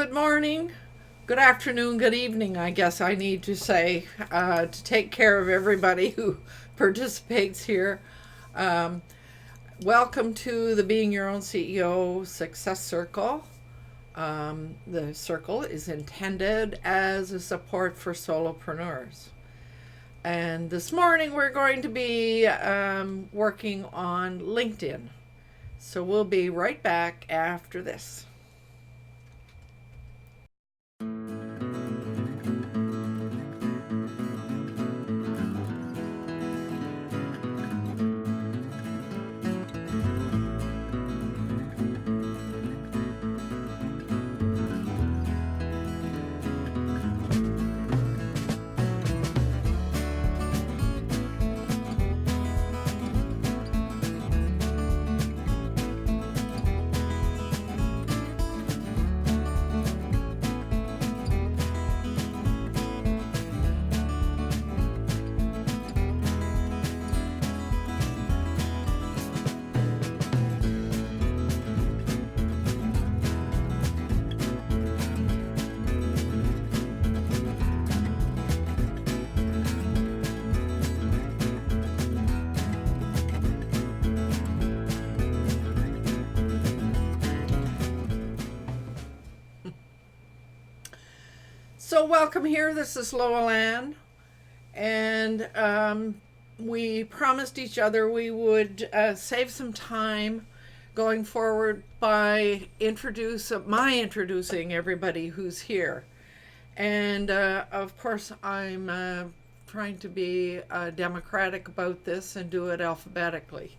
Good morning, good afternoon, good evening, I guess I need to say, to take care of everybody who participates here. Um, Welcome to the Being Your Own CEO Success Circle. The circle is intended as a support for solopreneurs. And this morning we're going to be working on LinkedIn. So we'll be right back after this. So, welcome here. This is Lowell Ann, and we promised each other we would save some time going forward by introducing everybody who's here. And of course, I'm trying to be democratic about this and do it alphabetically.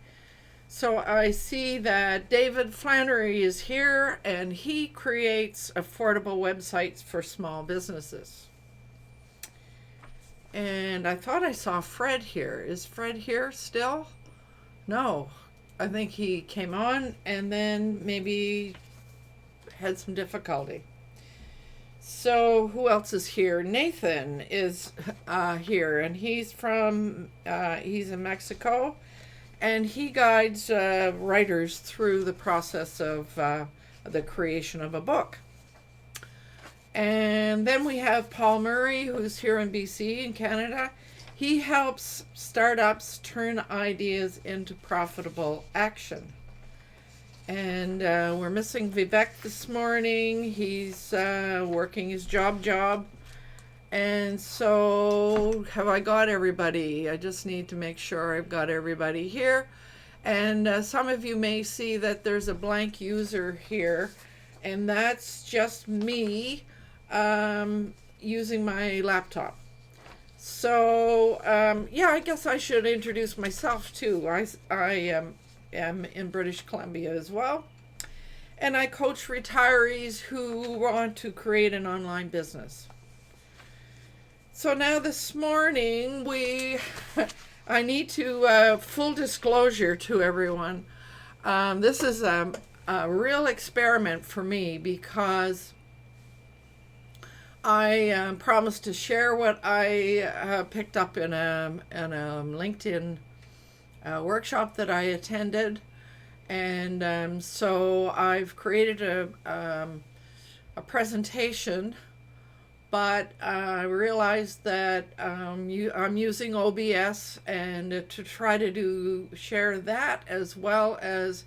So I see that David Flannery is here and he creates affordable websites for small businesses. And I thought I saw Fred here. Is Fred here still? No. I think he came on and then maybe had some difficulty. So who else is here? Nathan is here, and he's in Mexico, and he guides writers through the process of the creation of a book. And then we have Paul Murray, who's here in BC in Canada. He helps startups turn ideas into profitable action. And we're missing Vivek this morning. He's working his job. And so, have I got everybody? I just need to make sure I've got everybody here. And some of you may see that there's a blank user here, and that's just me using my laptop. So, yeah, I guess I should introduce myself too. I am in British Columbia as well, and I coach retirees who want to create an online business. So now this morning I need to full disclosure to everyone. This is a real experiment for me because I promised to share what I picked up in a LinkedIn workshop that I attended, and so I've created a presentation. But I realized that I'm using OBS, and to try to share that as well as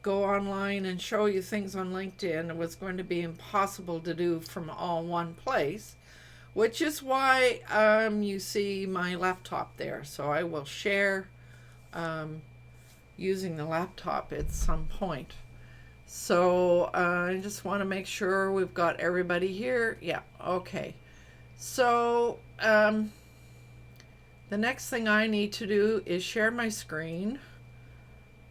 go online and show you things on LinkedIn, it was going to be impossible to do from all one place, which is why you see my laptop there. So I will share using the laptop at some point. So I just want to make sure we've got everybody here. Yeah, okay. So the next thing I need to do is share my screen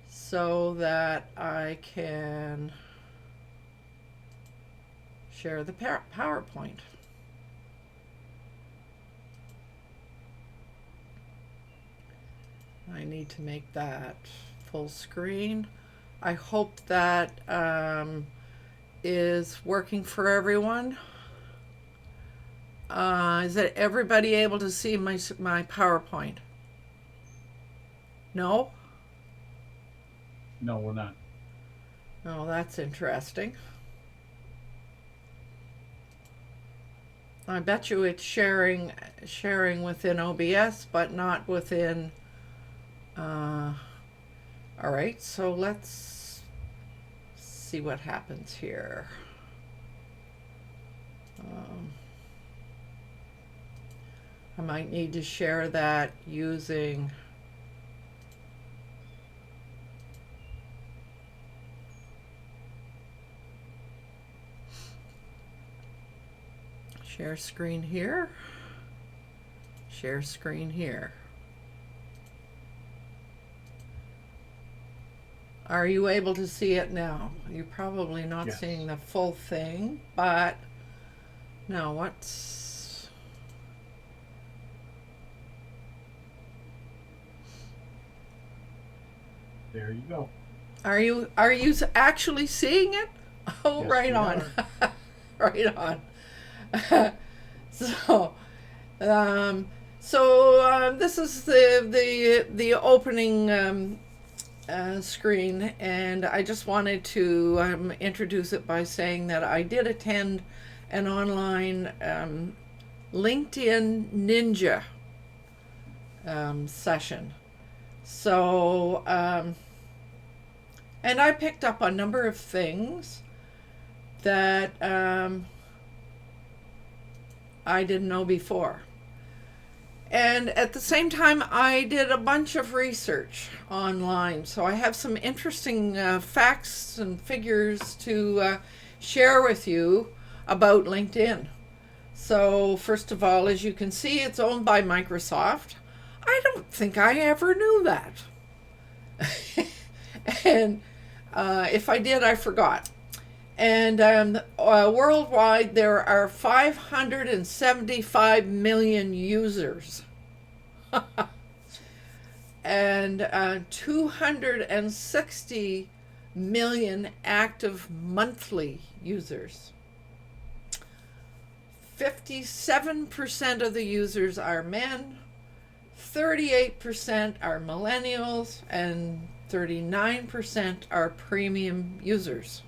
so that I can share the PowerPoint. I need to make that full screen. I hope that is working for everyone. Is that everybody able to see my PowerPoint? No? No, we're not. Oh, that's interesting. I bet you it's sharing within OBS, but not within. All right, so let's see what happens here. I might need to share that using share screen here, share screen here. Are you able to see it now? You're probably not Yes. seeing the full thing, but no, what's... There you go. Are you actually seeing it? Oh, Yes, right we on. are. Right on. So, this is the opening screen, and I just wanted to introduce it by saying that I did attend an online LinkedIn Ninja session. So, and I picked up a number of things that I didn't know before. And at the same time, I did a bunch of research online. So I have some interesting facts and figures to share with you about LinkedIn. So, first of all, as you can see, it's owned by Microsoft. I don't think I ever knew that. And if I did, I forgot. And worldwide, there are 575 million users and 260 million active monthly users. 57% of the users are men, 38% are millennials, and 39% are premium users.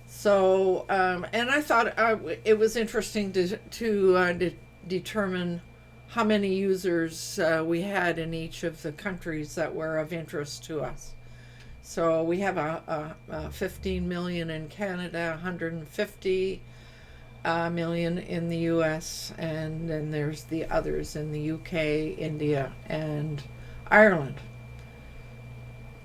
So, and I thought it was interesting to determine how many users we had in each of the countries that were of interest to us. So we have a 15 million in Canada, 150 million in the US, and then there's the others in the UK, India, and Ireland.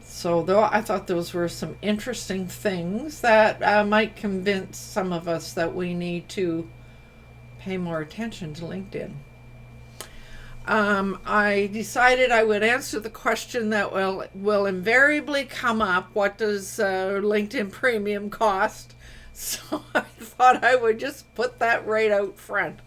So though I thought those were some interesting things that might convince some of us that we need to pay more attention to LinkedIn. I decided I would answer the question that will invariably come up: what does LinkedIn Premium cost? So I thought I would just put that right out front.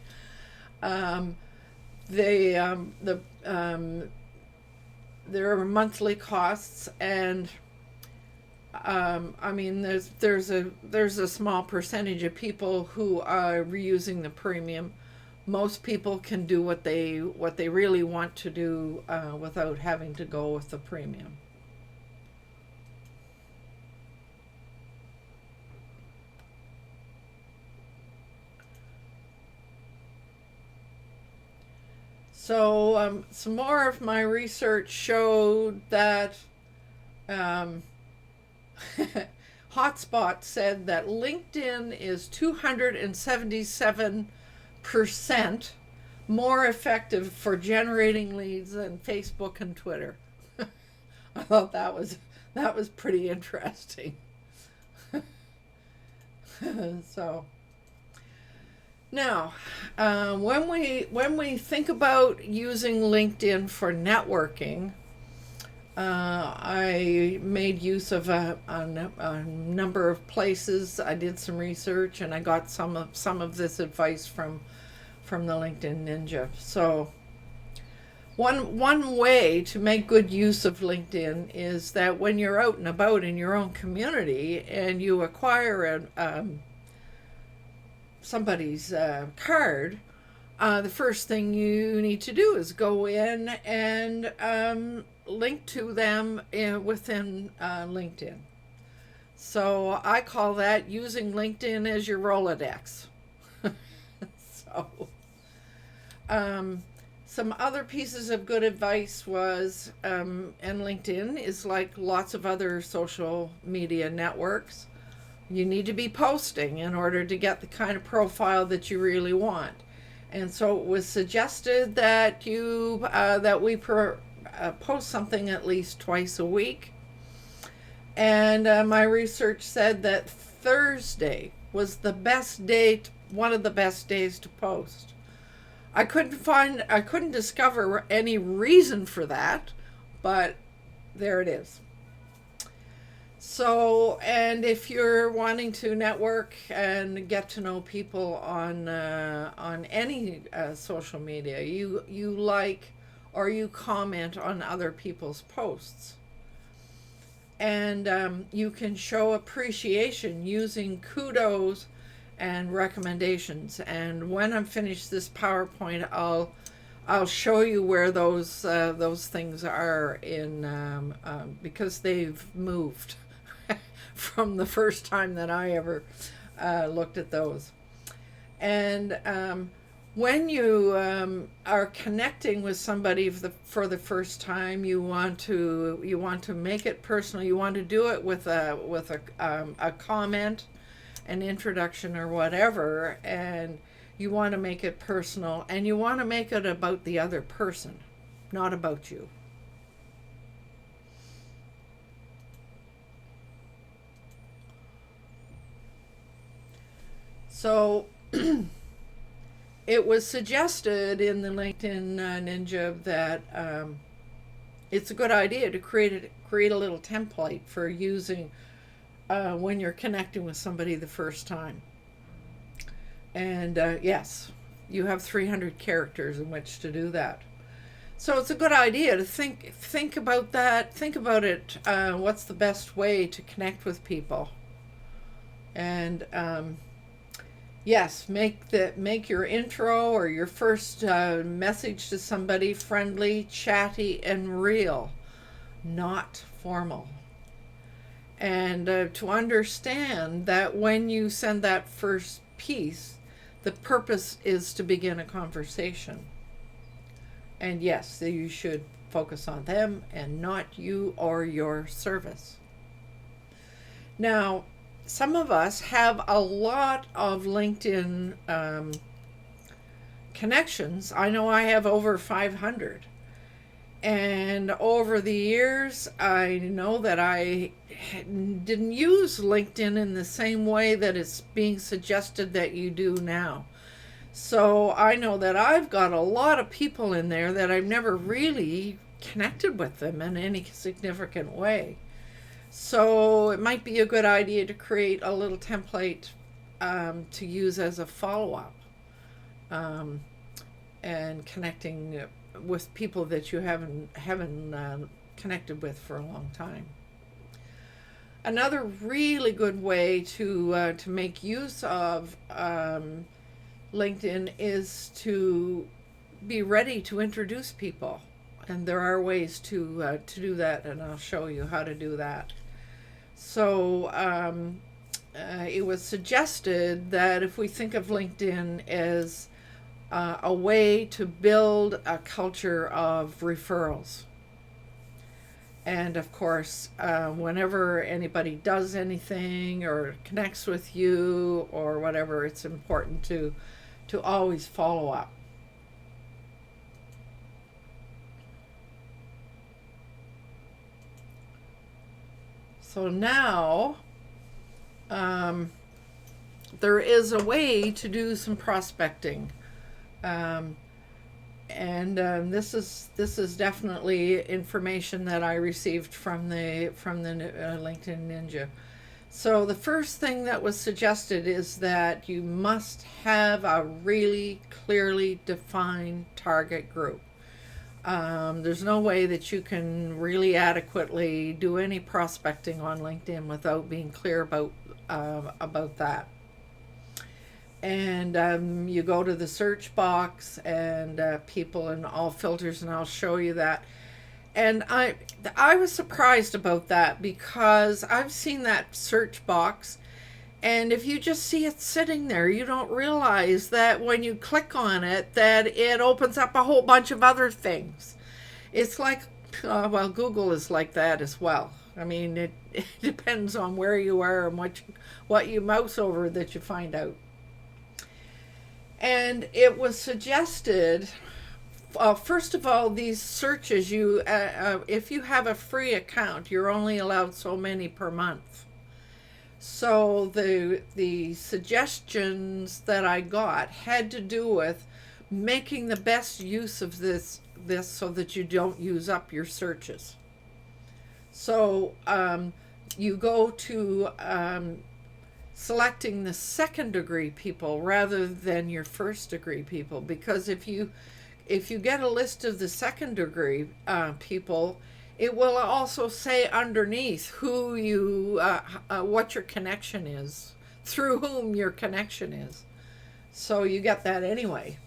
There are monthly costs, and I mean, there's a small percentage of people who are reusing the premium. Most people can do what they really want to do without having to go with the premium. So some more of my research showed that Hotspot said that LinkedIn is 277% more effective for generating leads than Facebook and Twitter. I thought that was pretty interesting. So now, when we think about using LinkedIn for networking, I made use of a number of places. I did some research, and I got some of this advice from the LinkedIn Ninja. So one way to make good use of LinkedIn is that when you're out and about in your own community and you acquire somebody's card, the first thing you need to do is go in and link to them within LinkedIn. So I call that using LinkedIn as your Rolodex. So, some other pieces of good advice was, and LinkedIn is like lots of other social media networks. You need to be posting in order to get the kind of profile that you really want. And so it was suggested that we post something at least twice a week. And my research said that Thursday was the best day, one of the best days to post. I couldn't discover any reason for that, but there it is. So, and if you're wanting to network and get to know people on any social media, you like or you comment on other people's posts, and you can show appreciation using kudos and recommendations. And when I'm finished this PowerPoint, I'll show you where those things are in because they've moved from the first time that I ever looked at those. And when you are connecting with somebody for the first time, you want to make it personal. You want to do it with a comment, an introduction, or whatever, and you want to make it personal, and you want to make it about the other person, not about you. So it was suggested in the LinkedIn Ninja that it's a good idea to create a little template for using when you're connecting with somebody the first time. And yes, you have 300 characters in which to do that. So it's a good idea to think about that. Think about it. What's the best way to connect with people? And yes, make your intro or your first message to somebody friendly, chatty, and real, not formal. And to understand that when you send that first piece, the purpose is to begin a conversation. And yes, you should focus on them and not you or your service. Now, some of us have a lot of LinkedIn connections. I know I have over 500. And over the years, I know that I didn't use LinkedIn in the same way that it's being suggested that you do now. So I know that I've got a lot of people in there that I've never really connected with them in any significant way. So it might be a good idea to create a little template to use as a follow-up and connecting with people that you haven't connected with for a long time. Another really good way to make use of LinkedIn is to be ready to introduce people, and there are ways to do that, and I'll show you how to do that. So it was suggested that if we think of LinkedIn as a way to build a culture of referrals. And of course, whenever anybody does anything or connects with you or whatever, it's important to always follow up. So now there is a way to do some prospecting. This is definitely information that I received from the LinkedIn Ninja. So the first thing that was suggested is that you must have a really clearly defined target group. There's no way that you can really adequately do any prospecting on LinkedIn without being clear about that. And you go to the search box and people and all filters, and I'll show you that. And I was surprised about that because I've seen that search box And if you just see it sitting there, you don't realize that when you click on it, that it opens up a whole bunch of other things. It's like, well, Google is like that as well. I mean, it depends on where you are and what you mouse over that you find out. And it was suggested, first of all, these searches, if you have a free account, you're only allowed so many per month. So the suggestions that I got had to do with making the best use of this so that you don't use up your searches. So you go to selecting the second degree people rather than your first degree people, because if you get a list of the second degree people, it will also say underneath who you what your connection is, through whom your connection is. So you get that anyway.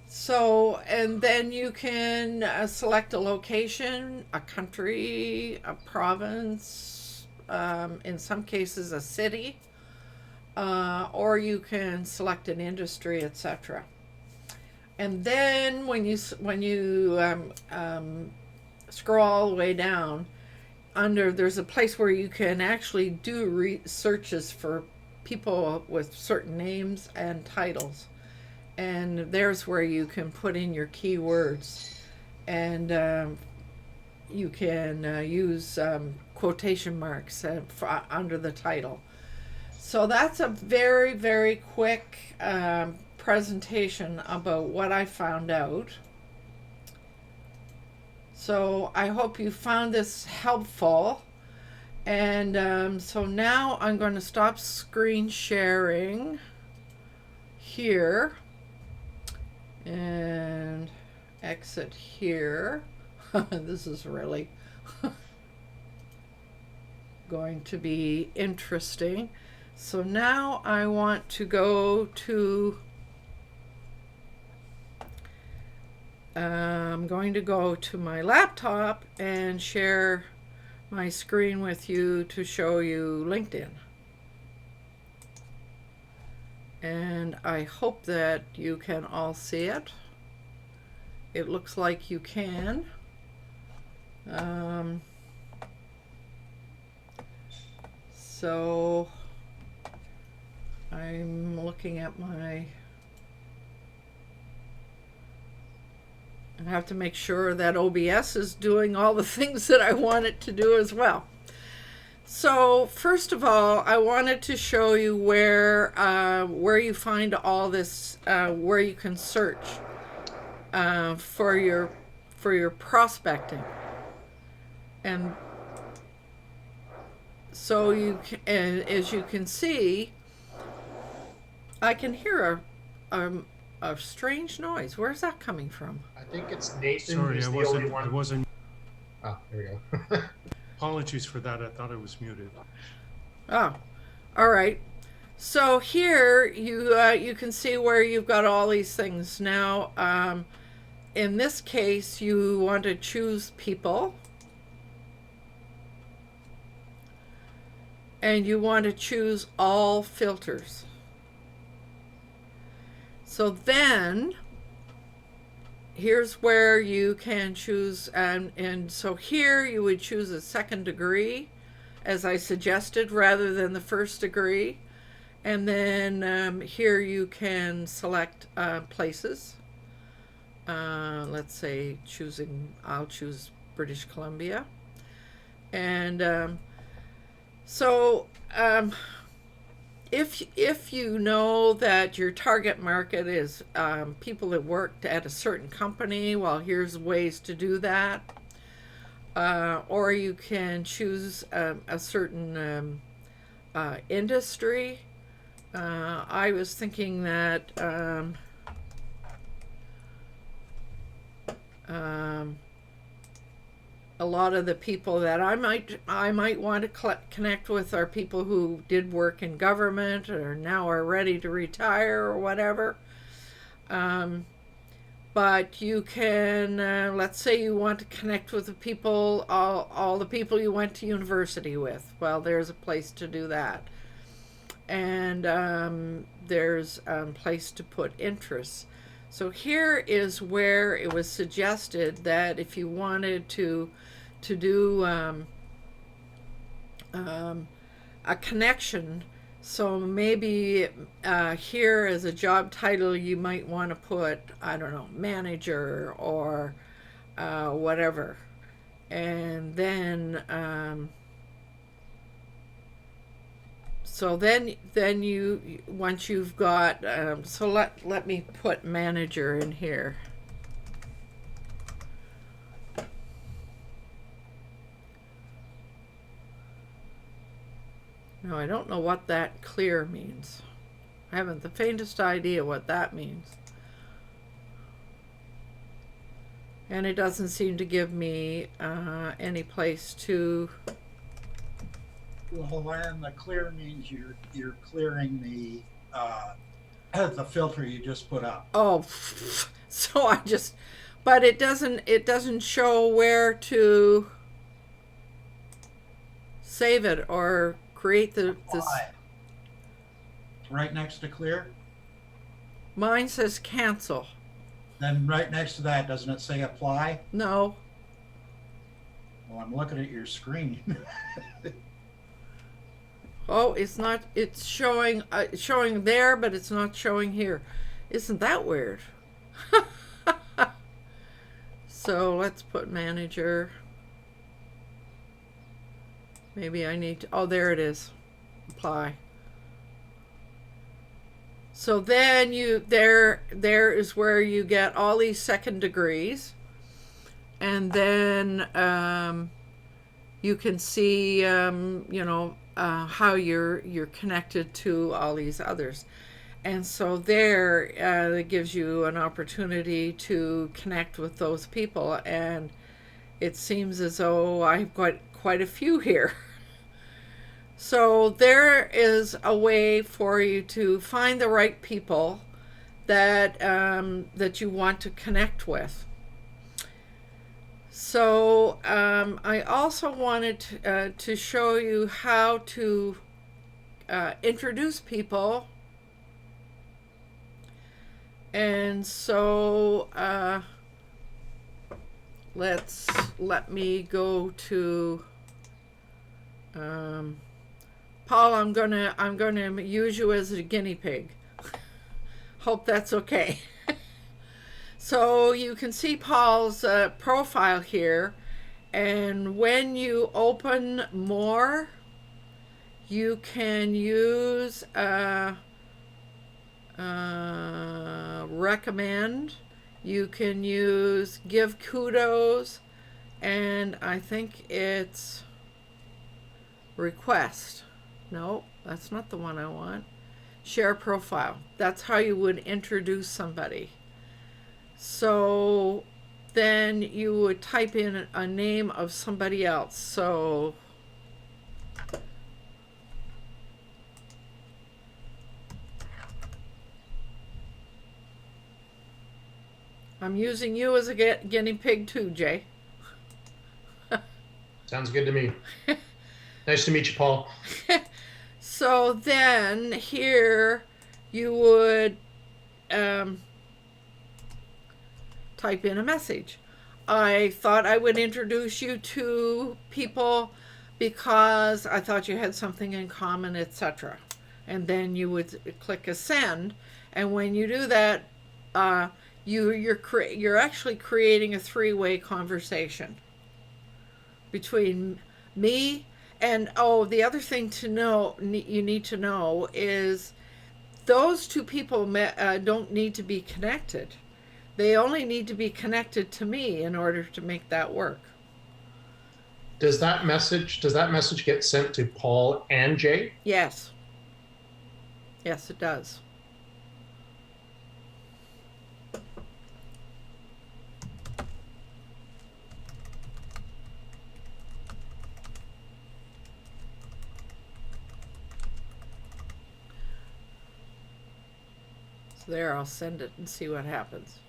So, and then you can select a location, a country, a province, in some cases a city, or you can select an industry, etc. And then when you scroll all the way down, there's a place where you can actually do searches for people with certain names and titles. And there's where you can put in your keywords, and you can use quotation marks under the title. So that's a very, very quick presentation about what I found out. So I hope you found this helpful. And so now I'm going to stop screen sharing here and exit here. This is really going to be interesting. So now I want to go to, I'm going to go to my laptop and share my screen with you to show you LinkedIn. And I hope that you can all see it. It looks like you can. So I'm looking at I have to make sure that OBS is doing all the things that I want it to do as well. So first of all, I wanted to show you where you find all this, where you can search for your prospecting. And so as you can see, I can hear a strange noise. Where's that coming from? I think it's Nathan. Sorry, who's I the only one. wasn't. I wasn't. Oh, there we go. Apologies for that. I thought I was muted. Oh, all right. So here you can see where you've got all these things. Now, in this case, you want to choose people. And you want to choose all filters. So then, here's where you can choose, and so here you would choose a second degree, as I suggested, rather than the first degree. And then here you can select places. Let's say I'll choose British Columbia. And so if you know that your target market is people that worked at a certain company, well, here's ways to do that. Or you can choose a certain industry. I was thinking that a lot of the people that I might want to connect with are people who did work in government or now are ready to retire or whatever. But you can, let's say you want to connect with the people, all the people you went to university with. Well, there's a place to do that. and there's a place to put interests. So here is where it was suggested that if you wanted to do a connection, so maybe here as a job title you might want to put, I don't know, manager or whatever, and then so then you once you've got so let me put manager in here. No, I don't know what that clear means. I haven't the faintest idea what that means. And it doesn't seem to give me any place to. Well, and the clear means you're clearing the filter you just put up. Oh, so I just, but it doesn't show where to save it or create this. Apply. Right next to clear. Mine says cancel. Then right next to that, doesn't it say apply? No. Well, I'm looking at your screen. Oh, it's not. It's showing there, but it's not showing here. Isn't that weird? So let's put manager. Maybe I need to. Oh, there it is. Apply. So then there is where you get all these second degrees, and then you can see how you're connected to all these others, and so there it gives you an opportunity to connect with those people, and it seems as though I've got quite a few here. So there is a way for you to find the right people that that you want to connect with. So I also wanted to show you how to introduce people. And so let me go to Paul. I'm gonna use you as a guinea pig. Hope that's okay. So you can see Paul's profile here, and when you open more, you can use recommend, you can use give kudos, and I think it's request. No, that's not the one I want. Share profile. That's how you would introduce somebody. So then you would type in a name of somebody else. So I'm using you as a guinea pig too, Jay. Sounds good to me. Nice to meet you, Paul. So then here you would type in a message. I thought I would introduce you to people because I thought you had something in common, etc. And then you would click a send, and when you do that, you're actually creating a three-way conversation between me and the other thing to know, you need to know, is those two people don't need to be connected. They only need to be connected to me in order to make that work. Does that message get sent to Paul and Jay? Yes. Yes, it does. So there, I'll send it and see what happens.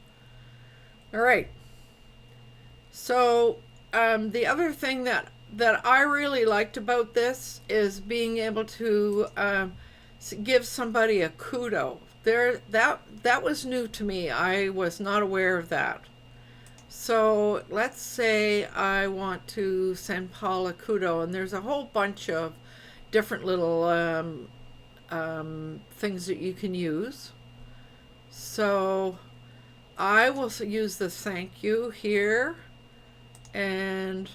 All right. So the other thing that I really liked about this is being able to give somebody a kudo. That was new to me. I was not aware of that. So let's say I want to send Paul a kudo, and there's a whole bunch of different little things that you can use. So I will use the thank you here, and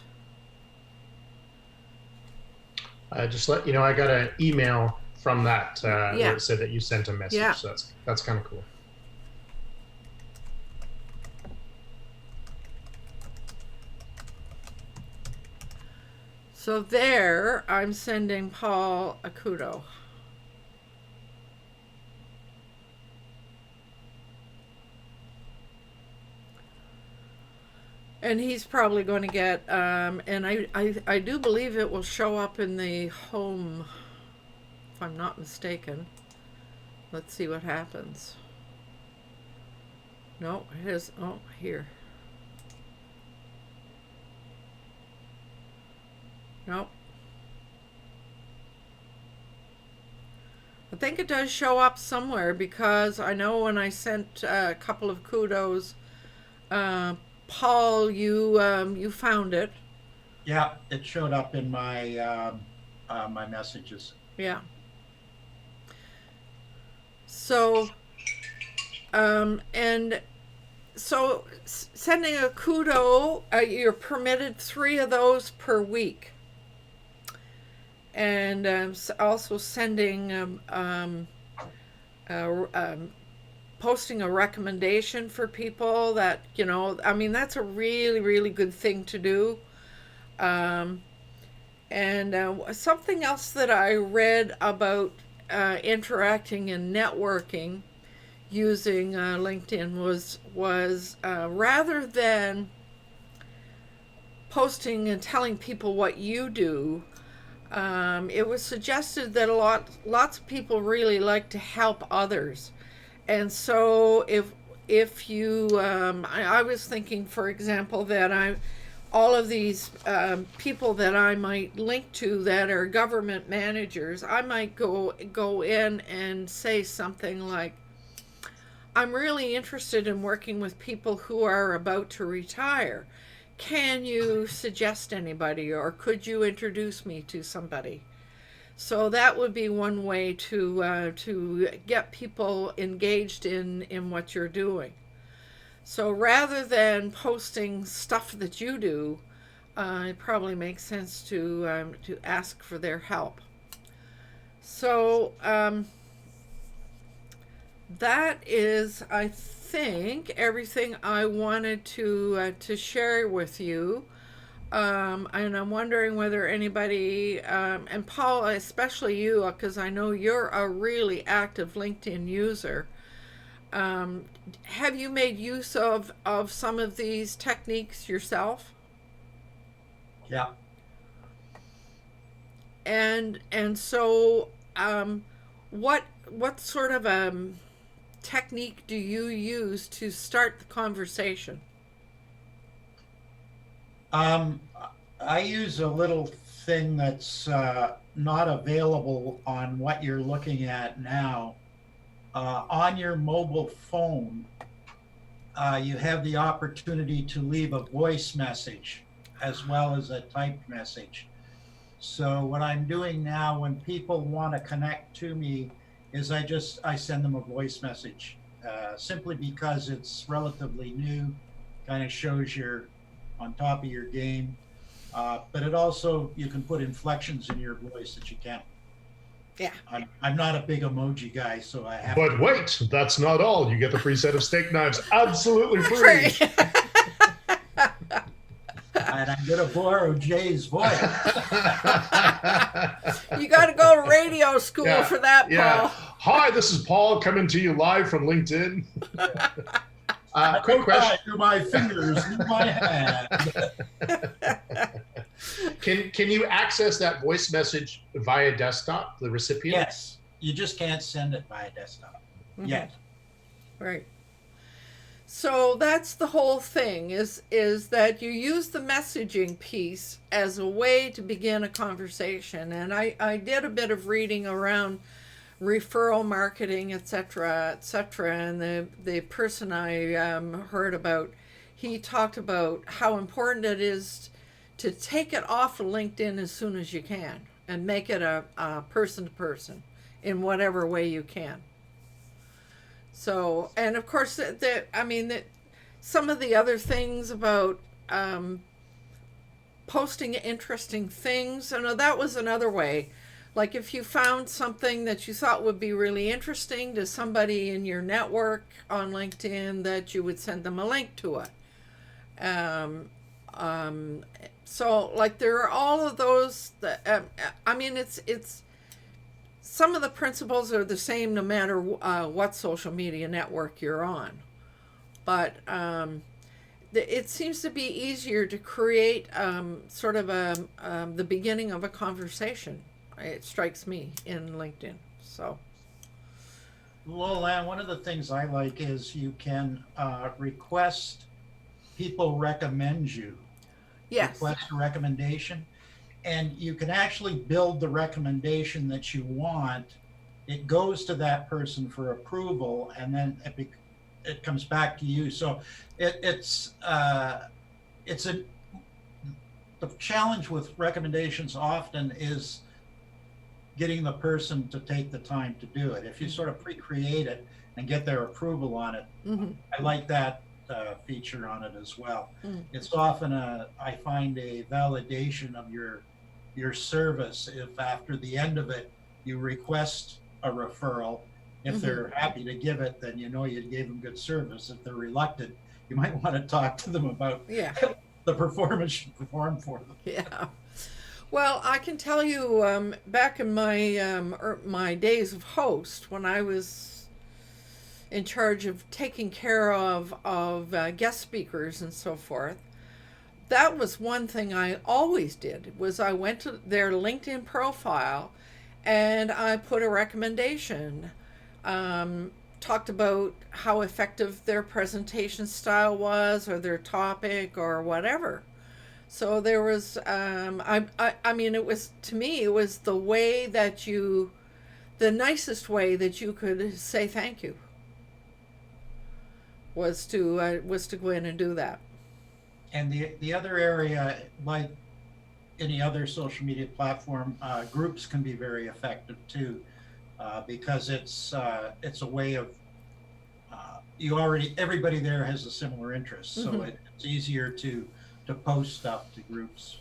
just let you know, I got an email from that where Yeah. it said that you sent a message. Yeah. So that's kind of cool. so there I'm sending Paul a kudo. And he's probably going to get, and I do believe it will show up in the home, if I'm not mistaken. Let's see what happens. No, it is, oh, here. Nope. I think it does show up somewhere, because I know when I sent a couple of kudos, Paul, you found it. Yeah, it showed up in my my messages. Yeah. So, and so sending a kudo, you're permitted 3 of those per week. And also sending, posting a recommendation for people that, I mean, that's a really, really good thing to do. And something else that I read about interacting and networking using LinkedIn was rather than posting and telling people what you do, it was suggested that lots of people really like to help others. And so if you, I was thinking, for example, that all of these people that I might link to that are government managers, I might go in and say something like, I'm really interested in working with people who are about to retire. Can you suggest anybody, or could you introduce me to somebody? So that would be one way to get people engaged in what you're doing. So rather than posting stuff that you do, it probably makes sense to ask for their help. So that is, I think, everything I wanted to share with you. And I'm wondering whether anybody, and Paul, especially you, because I know you're a really active LinkedIn user. Have you made use of some of these techniques yourself? Yeah. And so, what sort of technique do you use to start the conversation? I use a little thing that's not available on what you're looking at now. On your mobile phone, you have the opportunity to leave a voice message as well as a typed message. So what I'm doing now when people want to connect to me is I send them a voice message, simply because it's relatively new, kind of shows you're on top of your game. But it also, you can put inflections in your voice that you can't. Yeah. I'm not a big emoji guy, so I have But to. wait, that's not all. You get the free set of steak knives absolutely free. And I'm going to borrow Jay's voice. You got to go to radio school Yeah, for that, yeah. Paul. Hi, this is Paul coming to you live from LinkedIn. I Quick go question. back to my fingers in my hand. Can you access that voice message via desktop, the recipient? Yes, you just can't send it via desktop yet. Right. So that's the whole thing, is that you use the messaging piece as a way to begin a conversation. And I did a bit of reading around referral marketing, etc., etc. And the person I heard about, he talked about how important it is to take it off of LinkedIn as soon as you can and make it a person to person in whatever way you can. So, and of course, some of the other things about posting interesting things, that was another way. Like if you found something that you thought would be really interesting to somebody in your network on LinkedIn, that you would send them a link to it. So like there are all of those that, it's some of the principles are the same no matter what social media network you're on, but it seems to be easier to create sort of the beginning of a conversation. It strikes me in LinkedIn. So, Lolan, one of the things I like is you can request people recommend you. yes. Request a recommendation, and you can actually build the recommendation that you want. It goes to that person for approval, and then it comes back to you. So it's the challenge with recommendations often is getting the person to take the time to do it. If you sort of pre-create it and get their approval on it, I like that feature on it as well. It's often I find a validation of your service if after the end of it you request a referral. If they're happy to give it, then you gave them good service. If they're reluctant, you might want to talk to them about the performance you performed for them. Yeah. Well, I can tell you, back in my days of host, when I was in charge of taking care of guest speakers and so forth, that was one thing I always did. Was I went to their LinkedIn profile, and I put a recommendation, talked about how effective their presentation style was, or their topic, or whatever. So there was, it was, to me, it was the way that the nicest way that you could say thank you was to go in and do that. And the other area, like any other social media platform, groups can be very effective too, because it's a way of everybody there has a similar interest, so it's easier to post stuff to groups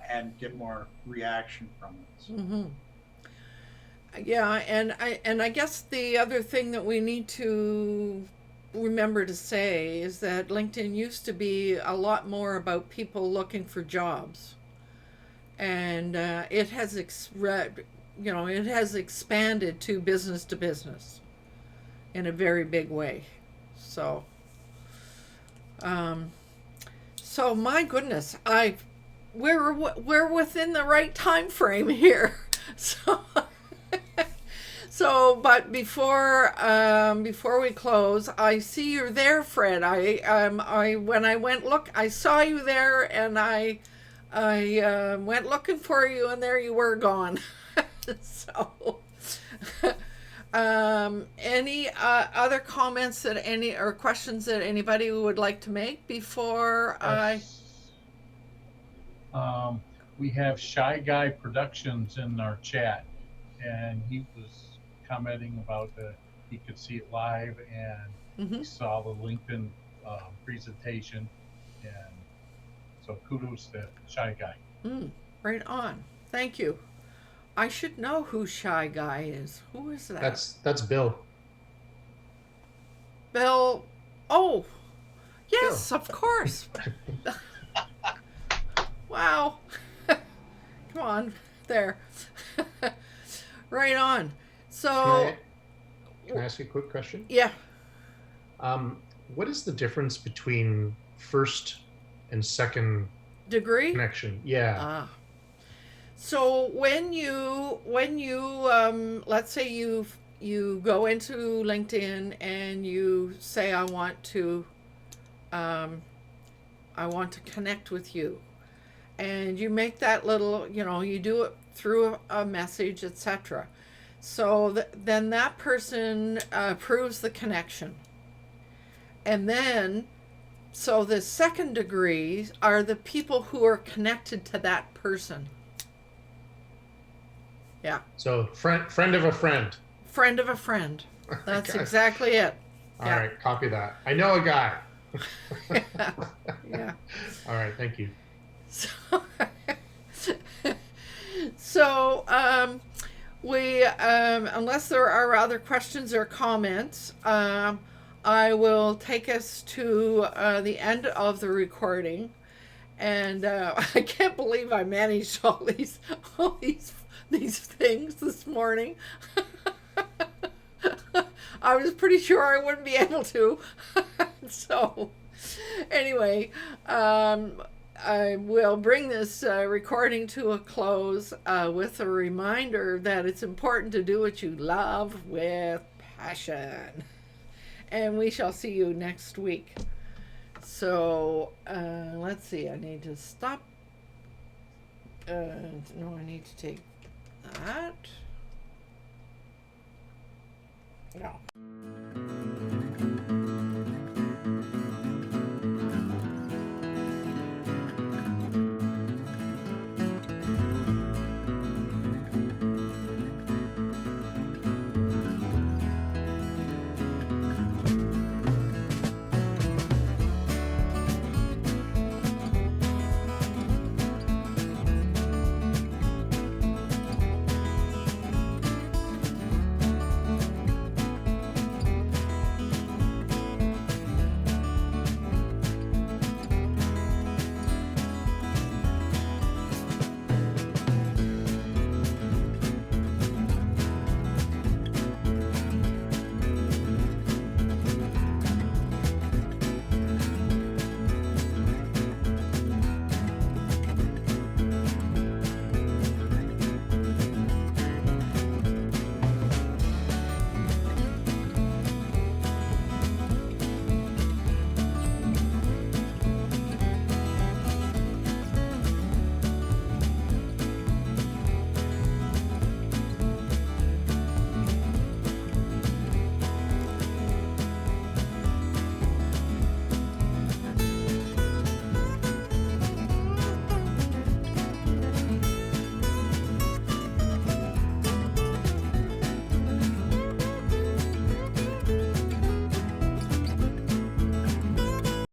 and get more reaction from it. Yeah, and I guess the other thing that we need to remember to say is that LinkedIn used to be a lot more about people looking for jobs, and it has expanded to business in a very big way. So. So my goodness, we're within the right time frame here. But before we close, I see you're there, Fred. When I went look, I saw you there, and I went looking for you, and there you were gone. So. Any other comments or questions that anybody would like to make before we have Shy Guy Productions in our chat, and he was commenting about he could see it live, and he saw the LinkedIn presentation, and so kudos to Shy Guy. Right on. Thank you. I should know who Shy Guy is. Who is that? That's Bill. Bill. Oh, yes, Bill. Of course. Wow. Come on, there. Right on. So, can I ask you a quick question? Yeah. What is the difference between first and second degree connection? Yeah. So when you let's say you go into LinkedIn and you say I want to connect with you, and you make that little, you do it through a message, etc. So then that person proves the connection. And then, so the second degree are the people who are connected to that person. Yeah. So friend of a friend. Friend of a friend. That's Okay. exactly it. All Yeah. right, copy that. I know a guy. Yeah. All right, thank you. So, we, unless there are other questions or comments, I will take us to the end of the recording. And I can't believe I managed all these things this morning. I was pretty sure I wouldn't be able to. So, anyway, I will bring this recording to a close with a reminder that it's important to do what you love with passion. And we shall see you next week. So, let's see, I need to stop. No, I need to take that. No.